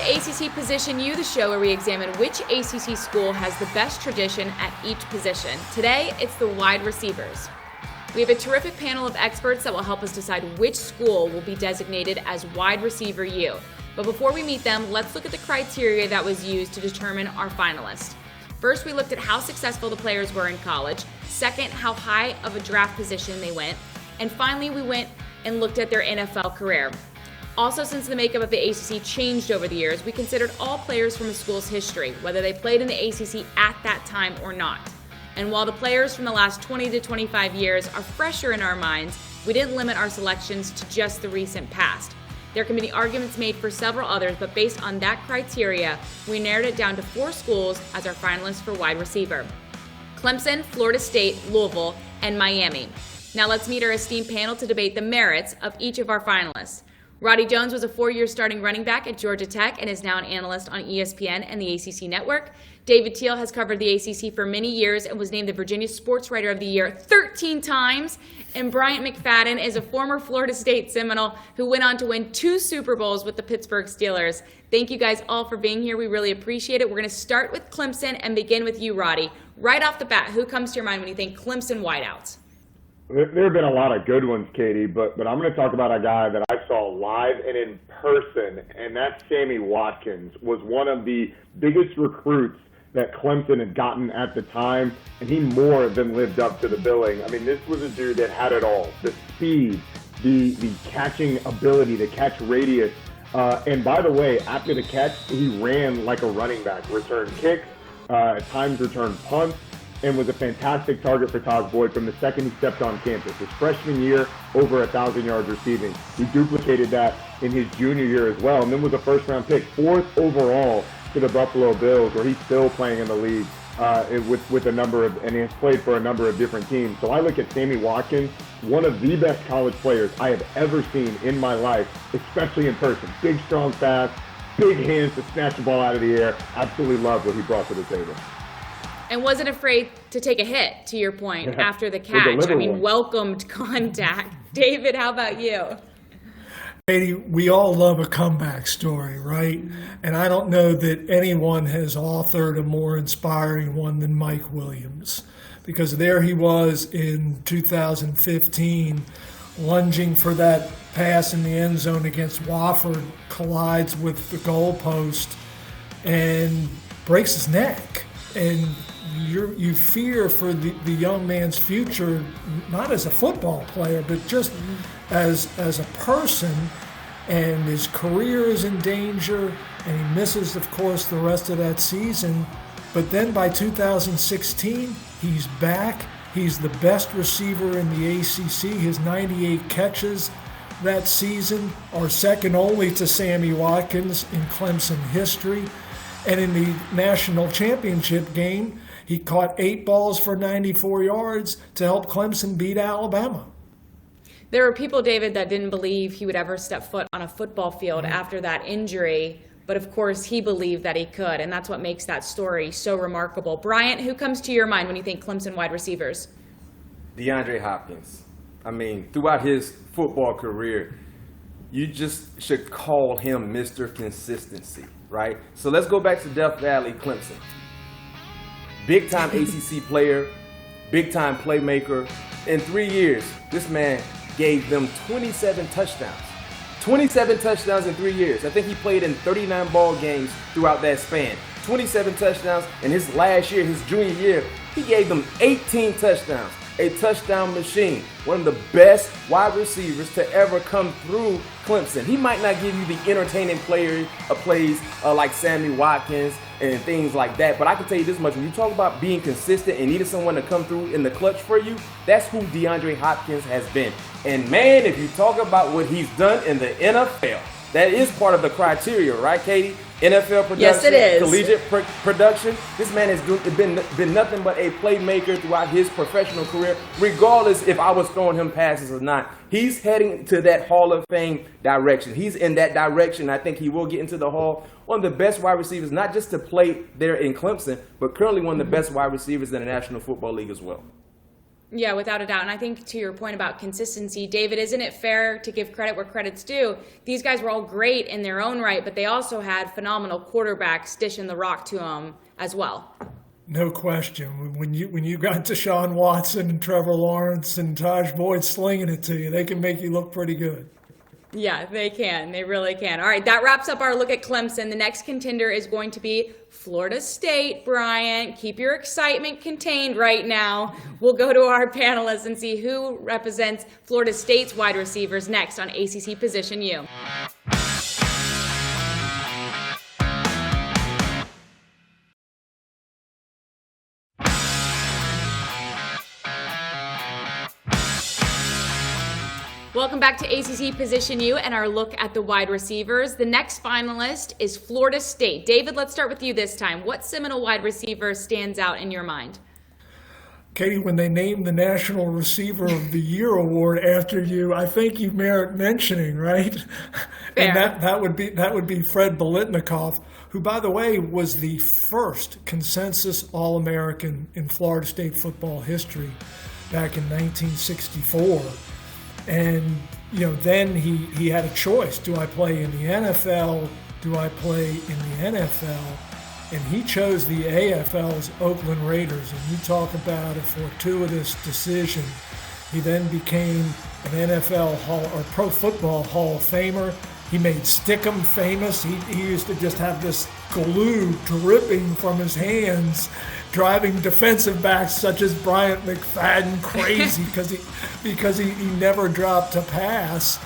to ACC Position U, the show where we examine which ACC school has the best tradition at each position. Today, it's the wide receivers. We have a terrific panel of experts that will help us decide which school will be designated as Wide Receiver U. But before we meet them, let's look at the criteria that was used to determine our finalists. First, we looked at how successful the players were in college. Second, how high of a draft position they went. And finally, we went and looked at their NFL career. Also, since the makeup of the ACC changed over the years, we considered all players from a school's history, whether they played in the ACC at that time or not. And while the players from the last 20 to 25 years are fresher in our minds, we didn't limit our selections to just the recent past. There can be arguments made for several others, but based on that criteria, we narrowed it down to 4 schools as our finalists for wide receiver: Clemson, Florida State, Louisville, and Miami. Now let's meet our esteemed panel to debate the merits of each of our finalists. Roddy Jones was a 4-year starting running back at Georgia Tech and is now an analyst on ESPN and the ACC Network. David Teal has covered the ACC for many years and was named the Virginia Sports Writer of the Year 13 times. And Bryant McFadden is a former Florida State Seminole who went on to win 2 Super Bowls with the Pittsburgh Steelers. Thank you guys all for being here. We really appreciate it. We're going to start with Clemson and begin with you, Roddy. Right off the bat, who comes to your mind when you think Clemson wideouts? There have been a lot of good ones, Katie, but I'm going to talk about a guy that I saw live and in person, and that's Sammy Watkins. Was one of the biggest recruits that Clemson had gotten at the time, and he more than lived up to the billing. I mean, this was a dude that had it all: the speed, the catching ability, the catch radius, and by the way, after the catch, he ran like a running back, returned kicks, at times returned punts, and was a fantastic target for Todd Boyd from the second he stepped on campus. His freshman year, over 1,000 yards receiving. He duplicated that in his junior year as well, and then was a first-round pick, 4th overall to the Buffalo Bills, where he's still playing in the league with a number of, and he has played for a number of different teams. So I look at Sammy Watkins, one of the best college players I have ever seen in my life, especially in person. Big, strong, fast, big hands to snatch the ball out of the air. Absolutely love what he brought to the table. And wasn't afraid to take a hit, to your point, after the catch. I mean, welcomed contact. David, how about you? Katie, we all love a comeback story, right? And I don't know that anyone has authored a more inspiring one than Mike Williams, because there he was in 2015, lunging for that pass in the end zone against Wofford, collides with the goalpost, and breaks his neck. And you fear for the young man's future, not as a football player, but just as a person. And his career is in danger, and he misses, of course, the rest of that season. But then by 2016, he's back. He's the best receiver in the ACC. His 98 catches that season are second only to Sammy Watkins in Clemson history. And in the national championship game, he caught 8 balls for 94 yards to help Clemson beat Alabama. There were people, David, that didn't believe he would ever step foot on a football field after that injury. But of course, he believed that he could, and that's what makes that story so remarkable. Bryant, who comes to your mind when you think Clemson wide receivers? DeAndre Hopkins. I mean, throughout his football career, you just should call him Mr. Consistency, right? So let's go back to Death Valley, Clemson. Big-time ACC player, big-time playmaker. In 3 years, this man gave them 27 touchdowns. 27 touchdowns in 3 years. I think he played in 39 ball games throughout that span. 27 touchdowns. In his last year, his junior year, he gave them 18 touchdowns. A touchdown machine. One of the best wide receivers to ever come through Clemson. He might not give you the entertaining plays like Sammy Watkins and things like that, but I can tell you this much: when you talk about being consistent and needing someone to come through in the clutch for you, that's who DeAndre Hopkins has been. And man, if you talk about what he's done in the NFL, that is part of the criteria, right, Katie? NFL production, yes, it is. Collegiate production. This man has been nothing but a playmaker throughout his professional career, regardless if I was throwing him passes or not. He's heading to that Hall of Fame direction. He's in that direction. I think he will get into the Hall. One of the best wide receivers, not just to play there in Clemson, but currently one of the best wide receivers in the National Football League as well. Yeah, without a doubt. And I think to your point about consistency, David, isn't it fair to give credit where credit's due? These guys were all great in their own right, but they also had phenomenal quarterbacks dishing the rock to them as well. No question. When you got Deshaun Watson and Trevor Lawrence and Taj Boyd slinging it to you, they can make you look pretty good. Yeah, they can. They really can. All right, that wraps up our look at Clemson. The next contender is going to be Florida State. Bryant, keep your excitement contained right now. We'll go to our panelists and see who represents Florida State's wide receivers next on ACC Position U. Welcome back to ACC Position U and our look at the wide receivers. The next finalist is Florida State. David, let's start with you this time. What Seminole wide receiver stands out in your mind? Katie, when they named the National Receiver of the Year award after you, I think you merit mentioning, right? Fair. And that would be Fred Biletnikoff, who, by the way, was the first consensus All-American in Florida State football history back in 1964. And, then he had a choice. Do I play in the NFL? Do I play in the NFL? And he chose the AFL's Oakland Raiders. And you talk about a fortuitous decision. He then became an NFL Pro Football Hall of Famer. He made Stickum famous. He used to just have this glue dripping from his hands, driving defensive backs such as Bryant McFadden crazy because he never dropped a pass.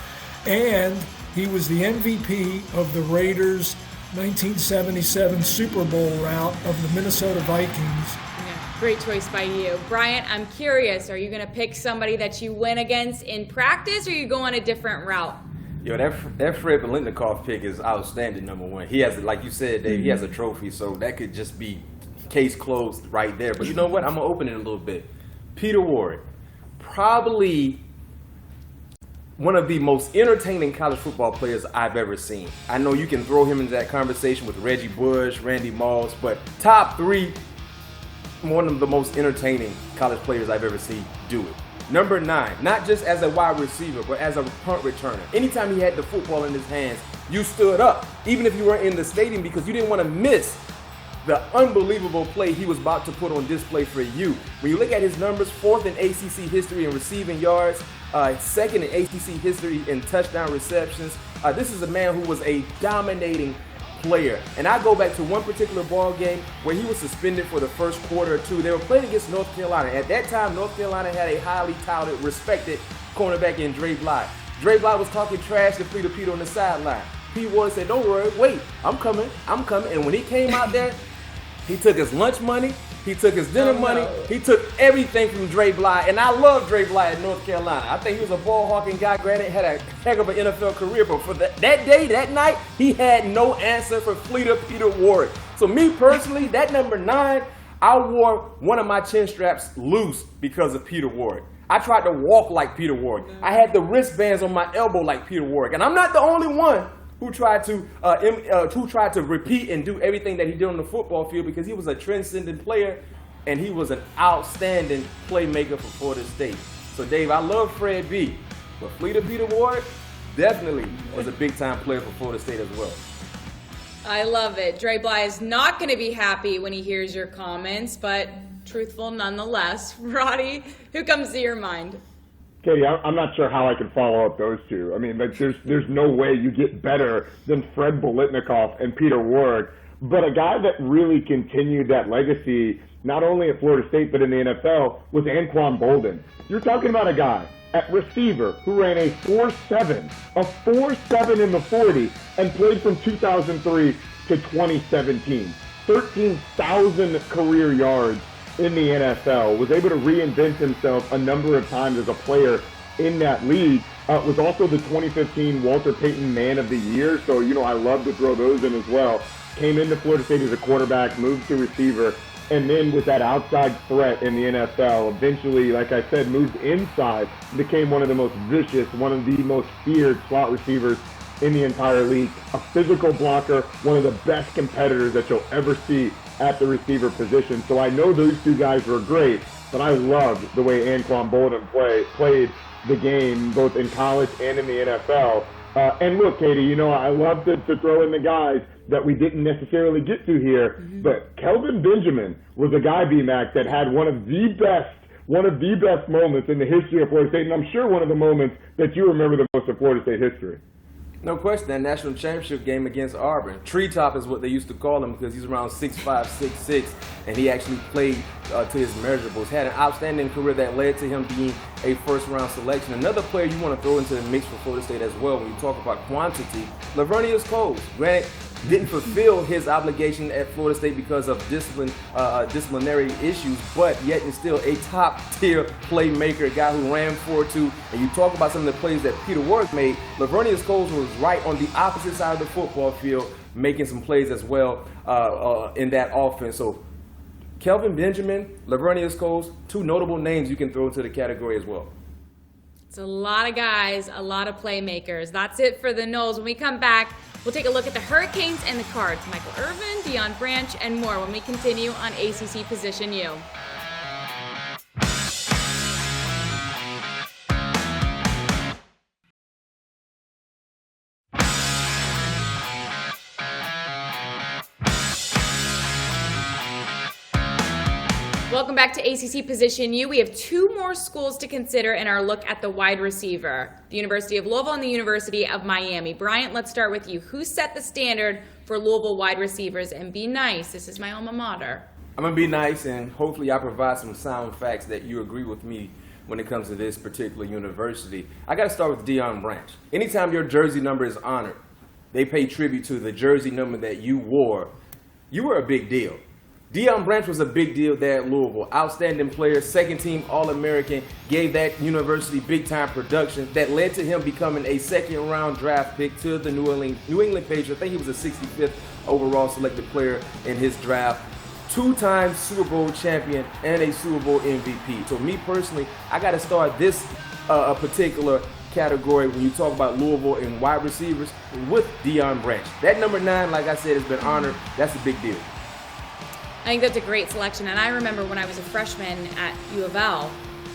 And he was the MVP of the Raiders' 1977 Super Bowl rout of the Minnesota Vikings. Yeah, great choice by you. Bryant, I'm curious, are you going to pick somebody that you win against in practice, or are you going a different route? Yo, that Fred Biletnikoff pick is outstanding, number one. He has, like you said, Dave, he has a trophy, so that could just be case closed right there. But you know what? I'm going to open it a little bit. Peter Ward, probably one of the most entertaining college football players I've ever seen. I know you can throw him into that conversation with Reggie Bush, Randy Moss, but top three, one of the most entertaining college players I've ever seen do it. Number 9, not just as a wide receiver, but as a punt returner. Anytime he had the football in his hands, you stood up, even if you weren't in the stadium, because you didn't want to miss the unbelievable play he was about to put on display for you. When you look at his numbers, 4th in ACC history in receiving yards, 2nd in ACC history in touchdown receptions. This is a man who was a dominating player. And I go back to one particular ball game where he was suspended for the first quarter or two. They were playing against North Carolina. At that time, North Carolina had a highly touted, respected cornerback in Dre Bly. Dre Bly was talking trash to Peter on the sideline. Pete Ward said, "Don't worry, wait, I'm coming." And when he came out there, he took his lunch money, he took his dinner money, he took everything from Dre Bly. And I love Dre Bly at North Carolina. I think he was a ball-hawking guy, granted, had a heck of an NFL career, but for that day, that night, he had no answer for Fleeter Peter Ward. So me personally, that number 9, I wore one of my chin straps loose because of Peter Ward. I tried to walk like Peter Ward. I had the wristbands on my elbow like Peter Ward. And I'm not the only one who tried to repeat and do everything that he did on the football field, because he was a transcendent player and he was an outstanding playmaker for Florida State. So Dave, I love Fred B, but Fleeter Peter Ward definitely was a big-time player for Florida State as well. I love it. Dre Bly is not going to be happy when he hears your comments, but truthful nonetheless. Roddy, who comes to your mind? Katie, I'm not sure how I can follow up those two. I mean, there's no way you get better than Fred Biletnikoff and Peter Ward. But a guy that really continued that legacy, not only at Florida State but in the NFL, was Anquan Boldin. You're talking about a guy at receiver who ran a 4.7 in the 40 and played from 2003 to 2017. 13,000 career yards in the NFL, was able to reinvent himself a number of times as a player in that league, was also the 2015 Walter Payton Man of the Year, so, I love to throw those in as well. Came into Florida State as a quarterback, moved to receiver, and then with that outside threat in the NFL, eventually, like I said, moved inside, became one of the most vicious, one of the most feared slot receivers in the entire league. A physical blocker, one of the best competitors that you'll ever see at the receiver position. So I know those two guys were great, but I loved the way Anquan Boldin played the game both in college and in the NFL. And look, Katie, I love to throw in the guys that we didn't necessarily get to here, but Kelvin Benjamin was a guy, B-Mac, that had one of the best moments in the history of Florida State, and I'm sure one of the moments that you remember the most in Florida State history. No question, that national championship game against Irvin. Treetop is what they used to call him because he's around 6'5", 6'6", and he actually played to his measurables. Had an outstanding career that led to him being a first-round selection. Another player you want to throw into the mix for Florida State as well when you talk about quantity, Lavernius Coles. Granted, didn't fulfill his obligation at Florida State because of disciplinary issues, but yet and still a top-tier playmaker, a guy who ran 4.2. And you talk about some of the plays that Peter Warrick made, Lavernius Coles was right on the opposite side of the football field, making some plays as well in that offense. So Kelvin Benjamin, Lavernius Coles, two notable names you can throw into the category as well. It's a lot of guys, a lot of playmakers. That's it for the Noles. When we come back, we'll take a look at the Hurricanes and the Cards. Michael Irvin, Deion Branch, and more when we continue on ACC Position U. Welcome back to ACC Position U. We have two more schools to consider in our look at the wide receiver, the University of Louisville and the University of Miami. Bryant, let's start with you. Who set the standard for Louisville wide receivers? And be nice. This is my alma mater. I'm going to be nice, and hopefully I provide some sound facts that you agree with me when it comes to this particular university. I got to start with Deion Branch. Anytime your jersey number is honored, they pay tribute to the jersey number that you wore. You were a big deal. Deion Branch was a big deal there at Louisville. Outstanding player, second-team All-American, gave that university big-time production that led to him becoming a second-round draft pick to the New England Patriots. I think he was a 65th overall selected player in his draft. Two-time Super Bowl champion and a Super Bowl MVP. So me personally, I got to start this particular category when you talk about Louisville and wide receivers with Deion Branch. That number 9, like I said, has been honored. That's a big deal. I think that's a great selection. And I remember when I was a freshman at U of L,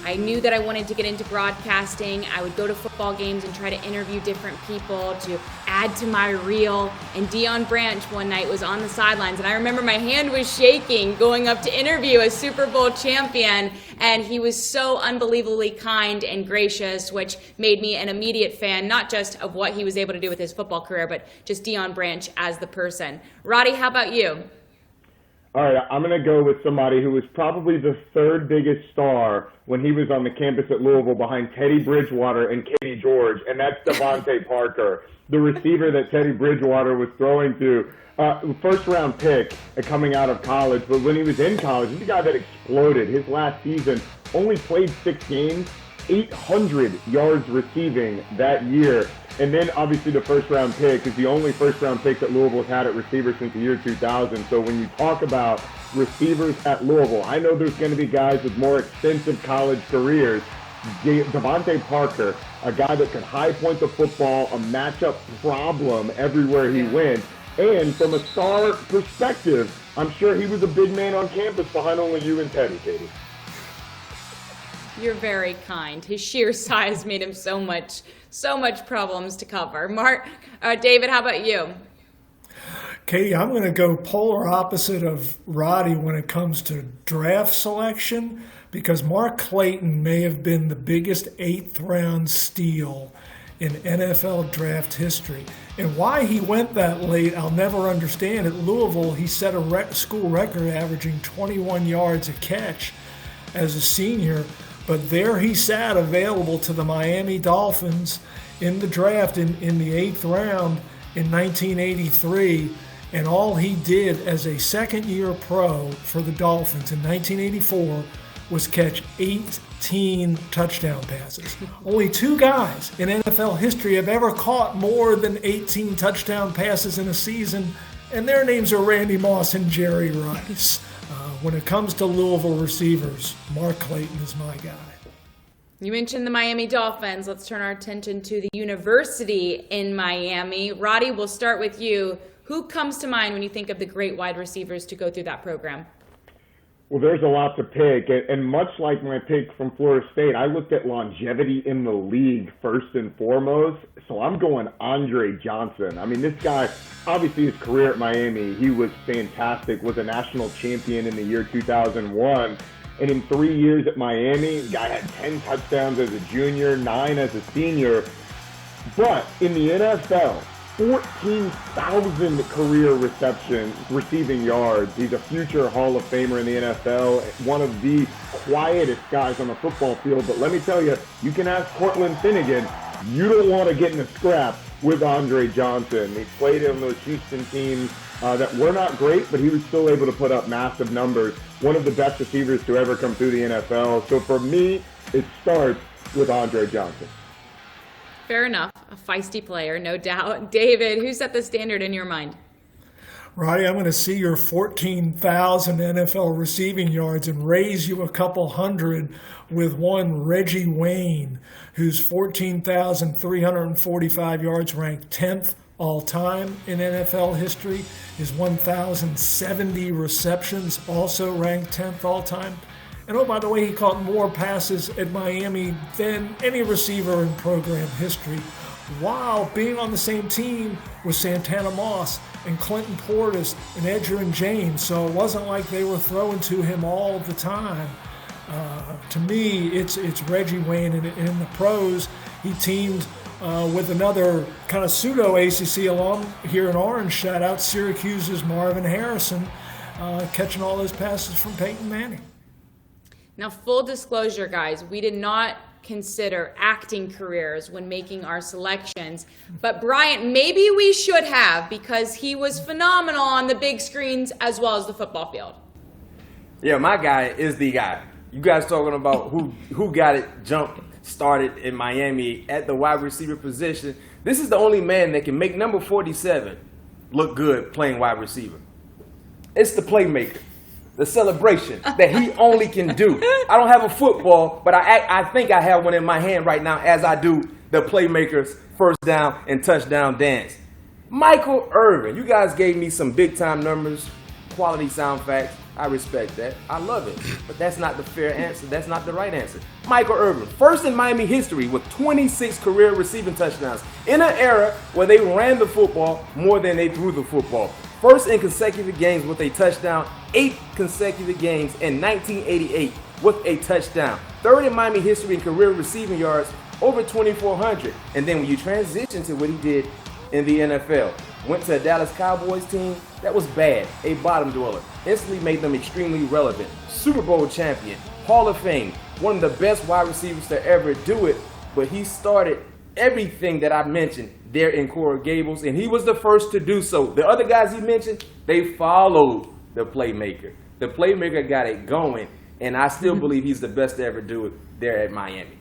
I knew that I wanted to get into broadcasting. I would go to football games and try to interview different people to add to my reel. And Deion Branch one night was on the sidelines. And I remember my hand was shaking going up to interview a Super Bowl champion. And he was so unbelievably kind and gracious, which made me an immediate fan, not just of what he was able to do with his football career, but just Deion Branch as the person. Roddy, how about you? All right, I'm going to go with somebody who was probably the third biggest star when he was on the campus at Louisville behind Teddy Bridgewater and Katie George, and that's Devontae Parker, the receiver that Teddy Bridgewater was throwing to. First-round pick coming out of college, but when he was in college, he's a guy that exploded. His last season only played 6 games, 800 yards receiving that year. And then, obviously, the first-round pick is the only first-round pick that Louisville's had at receiver since the year 2000. So when you talk about receivers at Louisville, I know there's going to be guys with more extensive college careers. Devontae Parker, a guy that could high-point the football, a matchup problem everywhere he went. And from a star perspective, I'm sure he was a big man on campus behind only you and Teddy, Katie. You're very kind. His sheer size made him so much problems to cover. David, how about you? Katie, I'm going to go polar opposite of Roddy when it comes to draft selection, because Mark Clayton may have been the biggest 8th-round steal in NFL draft history. And why he went that late, I'll never understand. At Louisville, he set a school record averaging 21 yards a catch as a senior. But there he sat available to the Miami Dolphins in the draft in the 8th round in 1983. And all he did as a second-year pro for the Dolphins in 1984 was catch 18 touchdown passes. Only 2 guys in NFL history have ever caught more than 18 touchdown passes in a season, and their names are Randy Moss and Jerry Rice. When it comes to Louisville receivers, Mark Clayton is my guy. You mentioned the Miami Dolphins. Let's turn our attention to the university in Miami. Roddy, we'll start with you. Who comes to mind when you think of the great wide receivers to go through that program? Well, there's a lot to pick, and much like my pick from Florida State, I looked at longevity in the league first and foremost, so I'm going Andre Johnson. I mean, this guy, obviously his career at Miami, he was fantastic, was a national champion in the year 2001, and in 3 years at Miami, the guy had 10 touchdowns as a junior, 9 as a senior, but in the NFL, 14,000 career receiving yards. He's a future Hall of Famer in the NFL, one of the quietest guys on the football field. But let me tell you, you can ask Cortland Finnegan, you don't want to get in a scrap with Andre Johnson. He played on those Houston teams that were not great, but he was still able to put up massive numbers. One of the best receivers to ever come through the NFL. So for me, it starts with Andre Johnson. Fair enough. A feisty player, no doubt. David, who set the standard in your mind? Roddy, I'm going to see your 14,000 NFL receiving yards and raise you a couple hundred with one Reggie Wayne, whose 14,345 yards ranked 10th all-time in NFL history. His 1,070 receptions also ranked 10th all-time. And oh, by the way, he caught more passes at Miami than any receiver in program history, while being on the same team with Santana Moss and Clinton Portis and Edgerrin James. So it wasn't like they were throwing to him all the time. To me, it's Reggie Wayne. And in the pros, he teamed with another kind of pseudo-ACC alum here in Orange. Shout out Syracuse's Marvin Harrison, catching all those passes from Peyton Manning. Now, full disclosure, guys, we did not consider acting careers when making our selections. But Bryant, maybe we should have, because he was phenomenal on the big screens as well as the football field. Yeah, my guy is the guy. You guys talking about who got it started in Miami at the wide receiver position. This is the only man that can make number 47 look good playing wide receiver. It's the playmaker. The celebration that he only can do. I don't have a football, but I think I have one in my hand right now as I do the playmaker's first down and touchdown dance. Michael Irvin, you guys gave me some big-time numbers, quality sound facts. I respect that. I love it. But that's not the fair answer. That's not the right answer. Michael Irvin, first in Miami history with 26 career receiving touchdowns in an era where they ran the football more than they threw the football. First in consecutive games with a touchdown, 8 consecutive games in 1988 with a touchdown. Third in Miami history in career receiving yards, over 2,400. And then when you transition to what he did in the NFL, went to a Dallas Cowboys team that was bad, a bottom dweller, instantly made them extremely relevant. Super Bowl champion, Hall of Fame, one of the best wide receivers to ever do it, but he started everything that I mentioned there in Coral Gables, and he was the first to do so. The other guys he mentioned, they followed the playmaker. The playmaker got it going, and I still believe he's the best to ever do it there at Miami.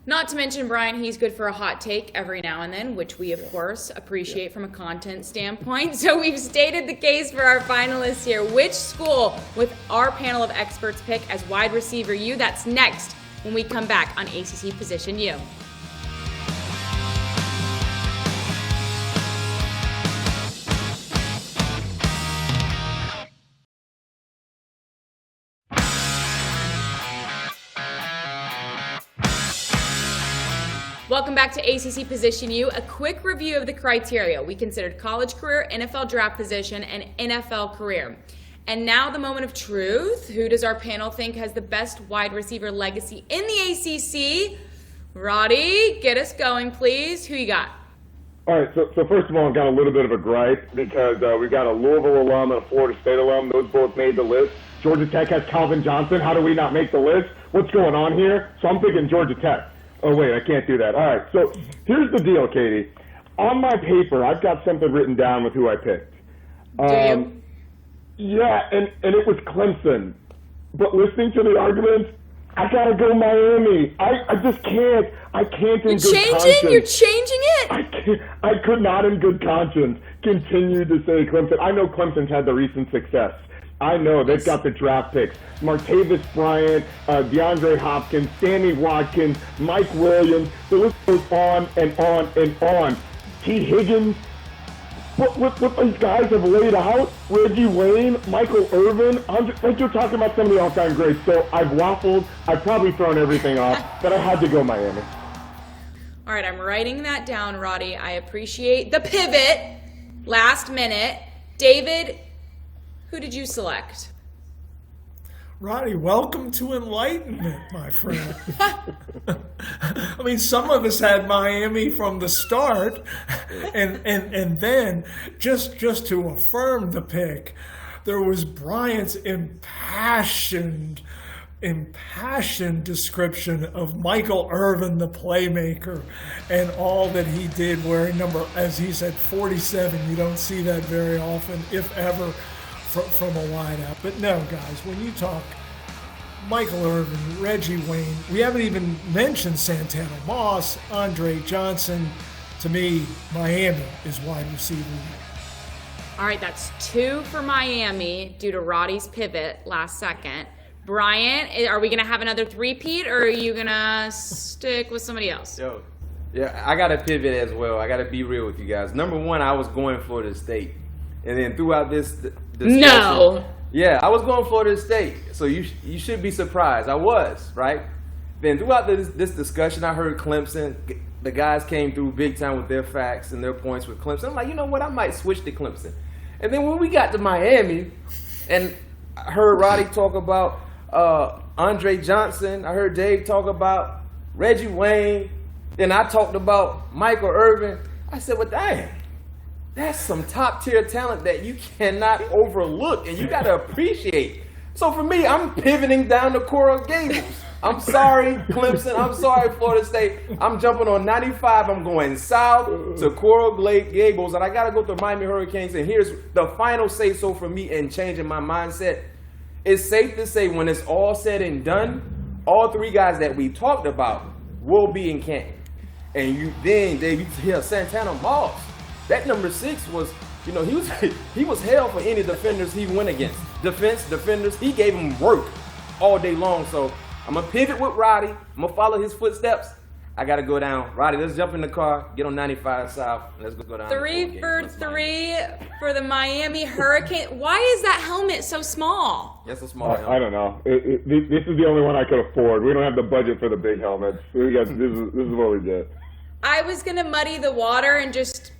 Not to mention, Brian, he's good for a hot take every now and then, which we, of course, appreciate from a content standpoint. So we've stated the case for our finalists here. Which school with our panel of experts pick as wide receiver U? That's next when we come back on ACC Position U. Welcome back to ACC Position U. A quick review of the criteria. We considered college career, NFL draft position, and NFL career. And now the moment of truth. Who does our panel think has the best wide receiver legacy in the ACC? Roddy, get us going, please. Who you got? All right, so first of all, I've got a little bit of a gripe because we've got a Louisville alum and a Florida State alum. Those both made the list. Georgia Tech has Calvin Johnson. How do we not make the list? What's going on here? So I'm thinking Georgia Tech. Oh, wait, I can't do that. All right, so here's the deal, Katie. On my paper, I've got something written down with who I picked. Do you? Yeah, and it was Clemson. But listening to the arguments, I got to go Miami. I just can't. I can't in good conscience. You're changing it? I could not in good conscience continue to say Clemson. I know Clemson's had the recent success. I know they've got the draft picks. Martavis Bryant, DeAndre Hopkins, Sammy Watkins, Mike Williams. The list goes on and on and on. T. Higgins. what these guys have laid out, Reggie Wayne, Michael Irvin, like you're talking about some of the all-time greats. So I've waffled. I've probably thrown everything off, but I had to go Miami. All right, I'm writing that down, Roddy. I appreciate the pivot. Last minute. David, who did you select? Roddy, welcome to enlightenment, my friend. I mean, some of us had Miami from the start, and then just to affirm the pick, there was Bryant's impassioned description of Michael Irvin, the playmaker, and all that he did wearing number, as he said, 47. You don't see that very often, if ever, from a wideout. But no, guys, when you talk Michael Irvin, Reggie Wayne, we haven't even mentioned Santana Moss, Andre Johnson. To me, Miami is wide receiver. All right, that's 2 for Miami due to Roddy's pivot last second. Brian, are we going to have another three-peat, or are you going to stick with somebody else? Yeah, I got to pivot as well. I got to be real with you guys. Number one, I was going Florida State. And then throughout this discussion, no. Yeah, I was going Florida State. So you should be surprised. I was, right? Then throughout this discussion, I heard Clemson. The guys came through big time with their facts and their points with Clemson. I'm like, you know what? I might switch to Clemson. And then when we got to Miami, and I heard Roddy talk about Andre Johnson. I heard Dave talk about Reggie Wayne. Then I talked about Michael Irvin. I said, well, dang, that's some top-tier talent that you cannot overlook and you got to appreciate. So for me, I'm pivoting down to Coral Gables. I'm sorry, Clemson. I'm sorry, Florida State. I'm jumping on 95. I'm going south to Coral Gables, and I got to go to Miami Hurricanes. And here's the final say-so for me in changing my mindset. It's safe to say when it's all said and done, all 3 guys that we talked about will be in Canton. And Dave, you hear Santana Moss. That number 6 was, he was hell for any defenders he went against. Defenders, he gave them work all day long. So I'm going to pivot with Roddy. I'm going to follow his footsteps. I got to go down. Roddy, let's jump in the car, get on 95 South, and let's go down. 3 for 3 for the Miami Hurricane. Why is that helmet so small? That's a small helmet. I don't know. This is the only one I could afford. We don't have the budget for the big helmets. This is what we get. I was going to muddy the water and just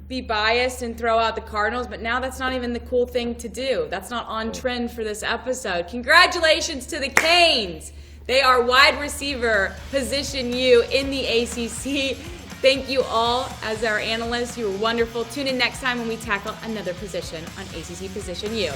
be biased and throw out the Cardinals, but now that's not even the cool thing to do. That's not on trend for this episode. Congratulations to the Canes. They are wide receiver position U in the ACC. Thank you all as our analysts. You were wonderful. Tune in next time when we tackle another position on ACC Position U.